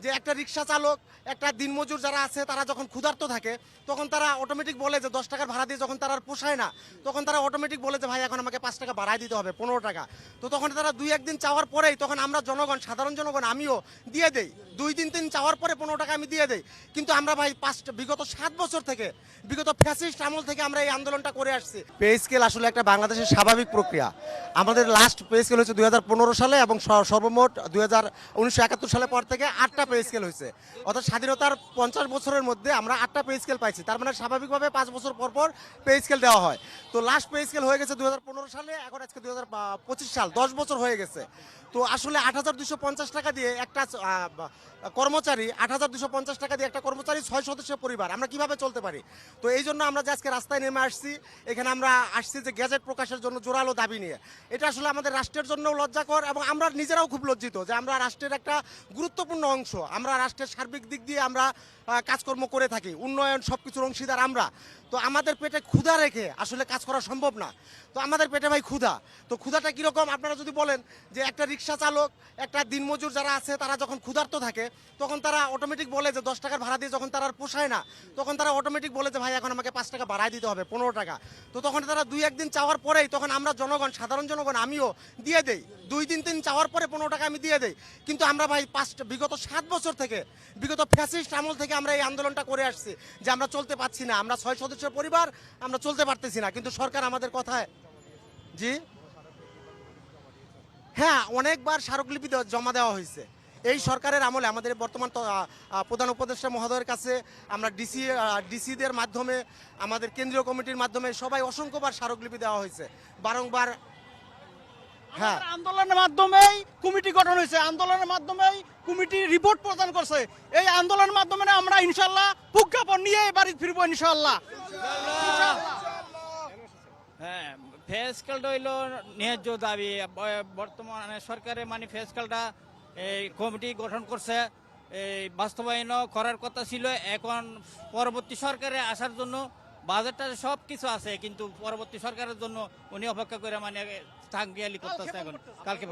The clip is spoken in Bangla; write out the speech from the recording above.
যে একটা রিক্সা চালক, একটা দিনমজুর যারা আছে তারা যখন ক্ষুধার্ত থাকে তখন তারা অটোমেটিক বলে যে 10 টাকার ভাড়া দিয়ে যখন তারা আর পোষায় না তখন তারা অটোমেটিক বলে যে ভাই এখন আমাকে 5 টাকা বাড়ায় দিতে হবে, 15 টাকা। তো তখন তারা 2-1 দিন চাওয়ার পরেই তখন আমরা জনগণ, সাধারণ জনগণ আমিও দিয়ে দেই, 2-3 দিন চাওয়ার পরে 15 টাকা আমি দিয়ে দেই। কিন্তু আমরা ভাই বিগত 7 বছর থেকে, বিগত ফ্যাসিস্ট আমল থেকে আমরা এই আন্দোলনটা করে আসছি। পে স্কেল আসলে একটা বাংলাদেশের স্বাভাবিক প্রক্রিয়া। আমাদের লাস্ট পে স্কেল হচ্ছে 2015 সালে এবং সর্বমোট 1971 সালে পর থেকে 8টা পে স্কেল হয়েছে। অর্থাৎ স্বাধীনতার 50 বছরের মধ্যে আমরা 8টা পে স্কেল পাইছি। তার মানে স্বাভাবিকভাবে 5 বছর পর পর পে স্কেল দেওয়া হয়। তো লাস্ট পে স্কেল হয়ে গেছে 2015 সালে, এখন আজকে 2025 সাল, 10 বছর হয়ে গেছে। তো আসলে 8,250 টাকা দিয়ে একটা কর্মচারী, 8,250 টাকা দিয়ে একটা কর্মচারী 6 সদস্যের পরিবার আমরা কিভাবে চলতে পারি? তো এই জন্য আমরা যে আজকে রাস্তায় নেমে আসছি, এখানে আমরা আসছি যে গ্যাজেট প্রকাশের জন্য জোরালো দাবি নিয়ে। এটা আসলে আমাদের রাষ্ট্রের জন্য লজ্জাকর এবং আমরা নিজেরাও খুব লজ্জিত যে আমরা রাষ্ট্রের একটা গুরুত্বপূর্ণ অংশ, আমরা রাষ্ট্রের সার্বিক দিক দিয়ে আমরা কাজকর্ম করে থাকি, উন্নয়ন সব কিছুর অংশীদার আমরা। তো আমাদের পেটে ক্ষুধা রেখে আসলে কাজ করা সম্ভব না। তো আমাদের পেটে ভাই ক্ষুধা, তো ক্ষুধাটা কীরকম আপনারা যদি বলেন যে একটা রিক্সা চালক, একটা দিনমজুর যারা আছে তারা যখন ক্ষুধার্ত থাকে তখন তারা অটোমেটিক বলে যে 10 টাকার ভাড়া দিয়ে যখন তারা আর পোষায় না তখন তারা অটোমেটিক বলে যে ভাই এখন আমাকে 5 টাকা বাড়ায় দিতে হবে, 15 টাকা। তো তখন তারা 2-1 দিন চাওয়ার পরেই তখন আমরা জনগণ, সাধারণ জনগণ আমিও দিয়ে দেই, 2-3 দিন চাওয়ার পরে 15 টাকা আমি দিয়ে দেই। কিন্তু আমরা ভাই বিগত 7 বছর থেকে, বিগত ফ্যাসিস্ট আমল থেকে আমরা এই আন্দোলনটা করে আসছি যে আমরা চলতে পারছি না, আমরা 6 সদস্যের পরিবার, আমরা চলতে পারতেছি না। কিন্তু সরকার আমাদের কথায়, জি হ্যাঁ, অনেকবার স্মারকলিপি জমা দেওয়া হয়েছে এই সরকারের আমলে। আমাদের বর্তমান প্রধান উপদেষ্টা মহোদয়ের কাছে আমরা ডিসিদের মাধ্যমে, আমাদের কেন্দ্রীয় কমিটির মাধ্যমে সবাই অসংখ্যবার স্মারকলিপি দেওয়া হয়েছে বারংবার। হ্যাঁ, আন্দোলনের মাধ্যমেই কমিটি গঠন হয়েছে, আন্দোলনের মাধ্যমেই কমিটি রিপোর্ট প্রদান করছে। এই আন্দোলনের মাধ্যমে আমরা ইনশাল্লাহ প্রজ্ঞাপন নিয়ে বাড়ি ফিরবো ইনশাল্লাহ। হ্যাঁ, ফেসকালটা হইল ন্যায্য দাবি। বর্তমানে সরকারের মানে ফেসকালটা এই কমিটি গঠন করছে, এই বাস্তবায়ন করার কথা ছিল। এখন পরবর্তী সরকারে আসার জন্য বাজেটটা সব কিছু আছে, কিন্তু পরবর্তী সরকারের জন্য উনি অপেক্ষা করে মানে থাকবিয়ালি করতেছে এখন কালকে।